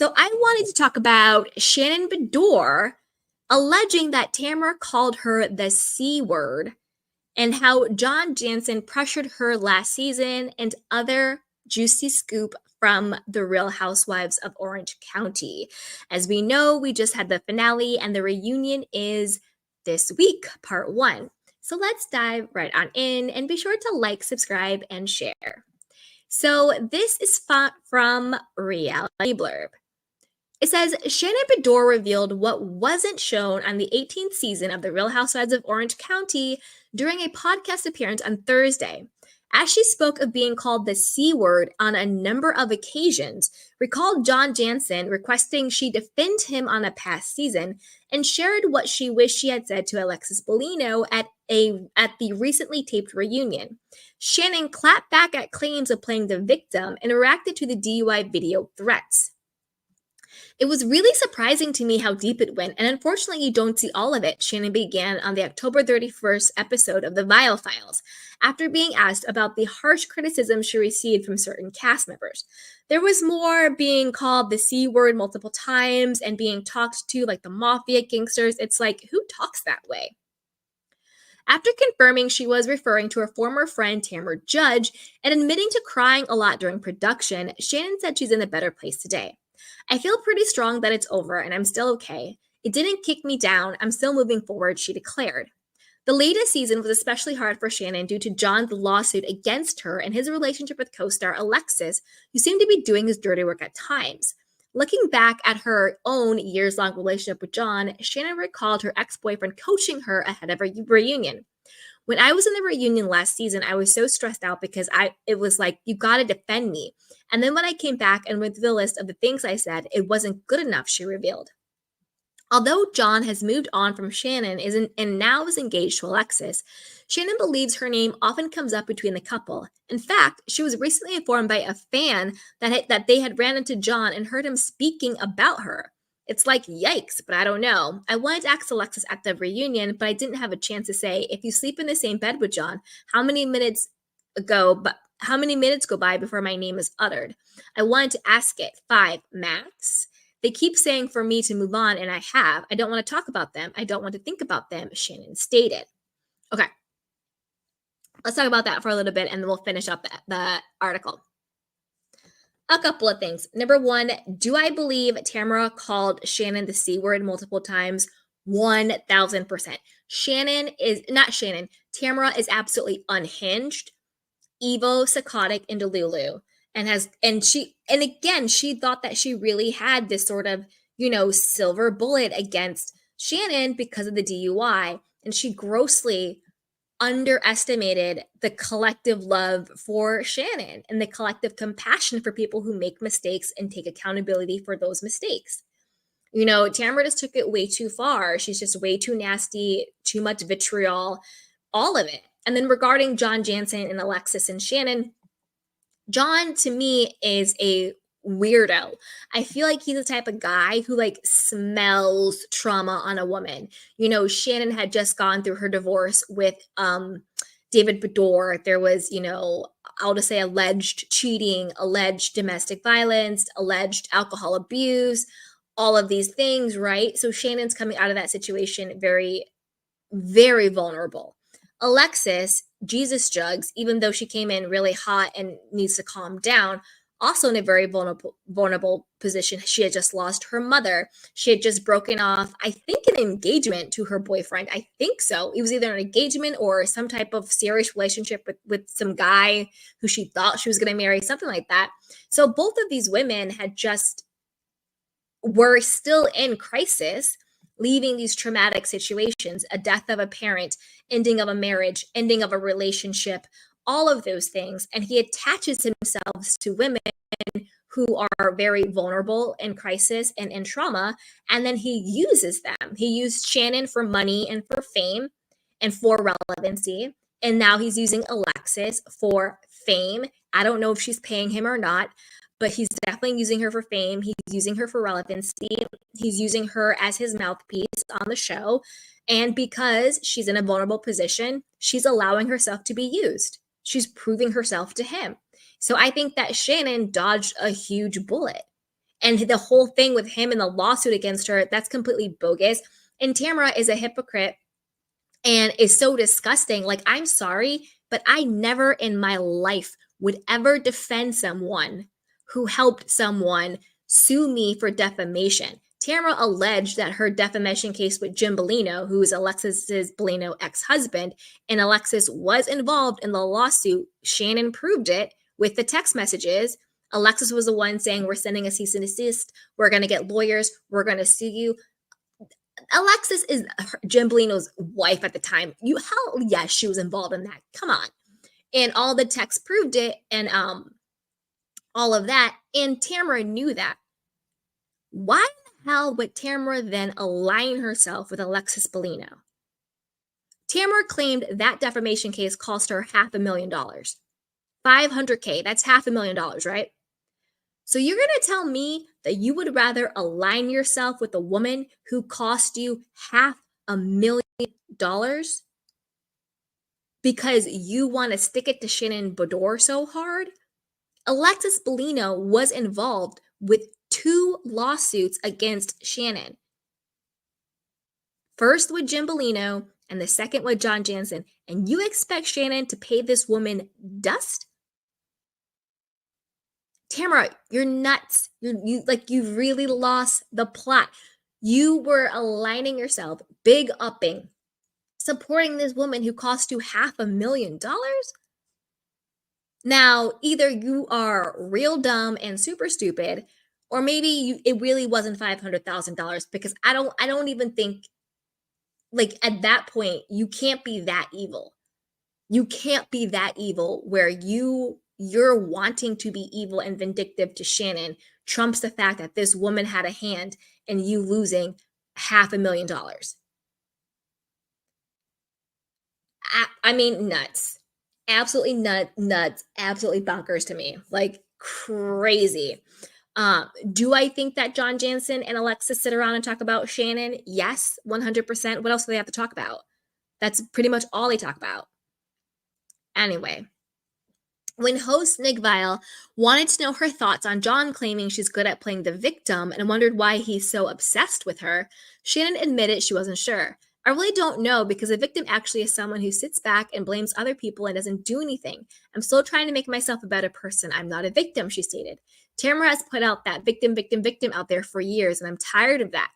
So I wanted to talk about Shannon Beador alleging that Tamra called her the C word and how John Jansen pressured her last season and other juicy scoop from the Real Housewives of Orange County. As we know, we just had the finale and the reunion is this week, part one. So let's dive right on in and be sure to like, subscribe, and share. So this is from Reality Blurb. It says Shannon Beador revealed what wasn't shown on the 18th season of The Real Housewives of Orange County during a podcast appearance on Thursday. As she spoke of being called the C word on a number of occasions, recalled John Jansen requesting she defend him on a past season, and shared what she wished she had said to Alexis Bellino at the recently taped reunion. Shannon clapped back at claims of playing the victim and reacted to the DUI video threats. It was really surprising to me how deep it went, and unfortunately you don't see all of it, Shannon began on the October 31st episode of The Vial Files, after being asked about the harsh criticism she received from certain cast members. There was more being called the C word multiple times and being talked to like the mafia gangsters. It's like, who talks that way? After confirming she was referring to her former friend Tamra Judge and admitting to crying a lot during production, Shannon said she's in a better place today. I feel pretty strong that it's over and I'm still okay. It didn't kick me down. I'm still moving forward, she declared. The latest season was especially hard for Shannon due to John's lawsuit against her and his relationship with co-star Alexis, who seemed to be doing his dirty work at times. Looking back at her own years-long relationship with John, Shannon recalled her ex-boyfriend coaching her ahead of her reunion. When I was in the reunion last season, I was so stressed out because it was like, you got to defend me. And then when I came back and went through the list of the things I said, it wasn't good enough, she revealed. Although John has moved on from Shannon and now is engaged to Alexis, Shannon believes her name often comes up between the couple. In fact, she was recently informed by a fan that they had ran into John and heard him speaking about her. It's like, yikes, but I don't know. I wanted to ask Alexis at the reunion, but I didn't have a chance to say, if you sleep in the same bed with John, how many minutes go by before my name is uttered? I wanted to ask it. 5, max? They keep saying for me to move on, and I have. I don't want to talk about them. I don't want to think about them, Shannon stated. Okay. Let's talk about that for a little bit, and then we'll finish up the article. A couple of things. Number one, do I believe Tamra called Shannon the C word multiple times? 1000%. Tamra is absolutely unhinged, evil, psychotic, and delulu. And again, she thought that she really had this sort of, silver bullet against Shannon because of the DUI. And she grossly underestimated the collective love for Shannon and the collective compassion for people who make mistakes and take accountability for those mistakes. Tamra just took it way too far. She's just way too nasty, too much vitriol, all of it. And then regarding John Jansen and Alexis and Shannon, John to me is a weirdo. I feel like he's the type of guy who smells trauma on a woman. Shannon had just gone through her divorce with David Beador. There was, I'll just say alleged cheating, alleged domestic violence, alleged alcohol abuse, all of these things, right? So Shannon's coming out of that situation very, very vulnerable. Alexis, Jesus jugs, even though she came in really hot and needs to calm down, also in a very vulnerable position. She had just lost her mother. She had just broken off, I think, an engagement to her boyfriend. I think so. It was either an engagement or some type of serious relationship with some guy who she thought she was going to marry, something like that. So both of these women were still in crisis, leaving these traumatic situations, a death of a parent, ending of a marriage, ending of a relationship, all of those things. And he attaches himself to women who are very vulnerable in crisis and in trauma. And then he uses them. He used Shannon for money and for fame and for relevancy. And now he's using Alexis for fame. I don't know if she's paying him or not, but he's definitely using her for fame. He's using her for relevancy. He's using her as his mouthpiece on the show. And because she's in a vulnerable position, she's allowing herself to be used. She's proving herself to him. So I think that Shannon dodged a huge bullet. And the whole thing with him and the lawsuit against her, that's completely bogus. And Tamra is a hypocrite and is so disgusting. Like, I'm sorry, but I never in my life would ever defend someone who helped someone sue me for defamation. Tamra alleged that her defamation case with Jim Bellino, who is Alexis's Bellino ex-husband, and Alexis was involved in the lawsuit. Shannon proved it with the text messages. Alexis was the one saying, we're sending a cease and desist. We're going to get lawyers. We're going to sue you. Alexis is Jim Bellino's wife at the time. Hell yes, she was involved in that. Come on. And all the texts proved it, and all of that. And Tamra knew that. Why the hell would Tamra then align herself with Alexis Bellino? Tamra claimed that defamation case cost her $500,000. $500K, that's $500,000, right? So you're going to tell me that you would rather align yourself with a woman who cost you $500,000 because you want to stick it to Shannon Beador so hard? Alexis Bellino was involved with 2 lawsuits against Shannon. First with Jim Bellino and the second with John Jansen. And you expect Shannon to pay this woman dust? Tamra, you're nuts. You've really lost the plot. You were aligning yourself, big upping, supporting this woman who cost you $500,000. Now, either you are real dumb and super stupid, or maybe it really wasn't $500,000, because I don't even think, like, at that point, you can't be that evil. You can't be that evil where you're wanting to be evil and vindictive to Shannon trumps the fact that this woman had a hand in you losing $500,000. I mean, nuts. Absolutely nuts. Absolutely bonkers to me. Like, crazy. Do I think that John Jansen and Alexis sit around and talk about Shannon? Yes, 100%. What else do they have to talk about? That's pretty much all they talk about. Anyway, when host Nick Viall wanted to know her thoughts on John claiming she's good at playing the victim and wondered why he's so obsessed with her, Shannon admitted she wasn't sure. I really don't know, because a victim actually is someone who sits back and blames other people and doesn't do anything. I'm still trying to make myself a better person. I'm not a victim, she stated. Tamra has put out that victim out there for years, and I'm tired of that.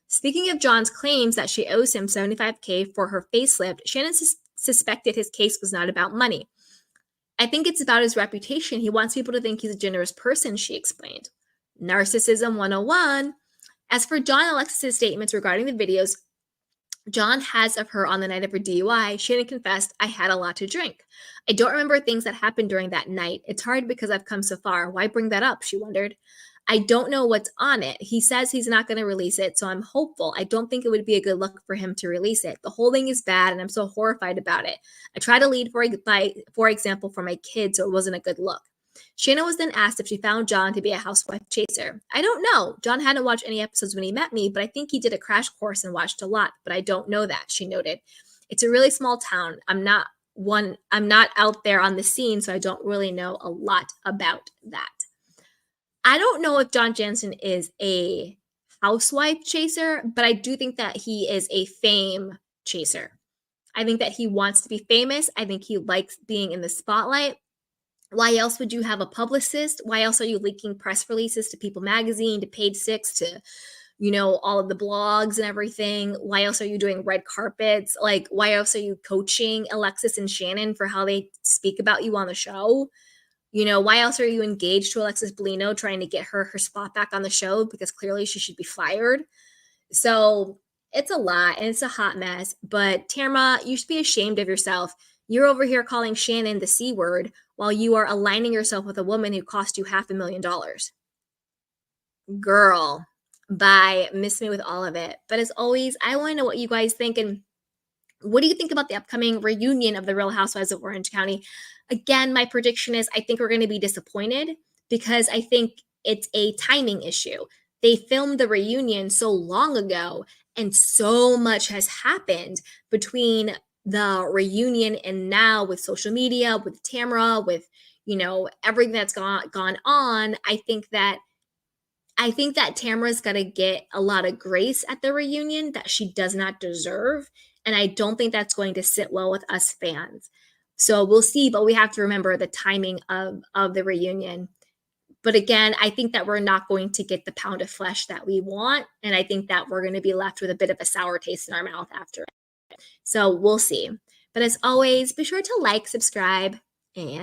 Speaking of John's claims that she owes him $75K for her facelift, Shannon suspected his case was not about money. I think it's about his reputation. He wants people to think he's a generous person, she explained. Narcissism 101. As for John and Alexis' statements regarding the videos John has of her on the night of her DUI, Shannon confessed, I had a lot to drink. I don't remember things that happened during that night. It's hard because I've come so far. Why bring that up? She wondered. I don't know what's on it. He says he's not going to release it, so I'm hopeful. I don't think it would be a good look for him to release it. The whole thing is bad, and I'm so horrified about it. I try to lead for example, for my kids, so it wasn't a good look. Shannon was then asked if she found John to be a housewife chaser. I don't know. John hadn't watched any episodes when he met me, but I think he did a crash course and watched a lot, but I don't know that, she noted. It's a really small town. I'm not out there on the scene, so I don't really know a lot about that. I don't know if John Jansen is a housewife chaser, but I do think that he is a fame chaser. I think that he wants to be famous. I think he likes being in the spotlight. Why else would you have a publicist? Why else are you leaking press releases to People Magazine, to Page Six, to, all of the blogs and everything? Why else are you doing red carpets? Like, why else are you coaching Alexis and Shannon for how they speak about you on the show? Why else are you engaged to Alexis Bellino, trying to get her spot back on the show? Because clearly she should be fired. So it's a lot and it's a hot mess. But Tamra, you should be ashamed of yourself. You're over here calling Shannon the C word while you are aligning yourself with a woman who cost you $500,000. Girl, bye. Miss me with all of it. But as always, I want to know what you guys think, and what do you think about the upcoming reunion of the Real Housewives of Orange County? Again, my prediction is I think we're going to be disappointed, because I think it's a timing issue. They filmed the reunion so long ago, and so much has happened between the reunion and now, with social media, with Tamra, with everything that's gone on. I think that I think that Tamra's going to get a lot of grace at the reunion that she does not deserve. And I don't think that's going to sit well with us fans. So we'll see, but we have to remember the timing of the reunion. But again, I think that we're not going to get the pound of flesh that we want. And I think that we're going to be left with a bit of a sour taste in our mouth after it. So we'll see. But as always, be sure to like, subscribe, and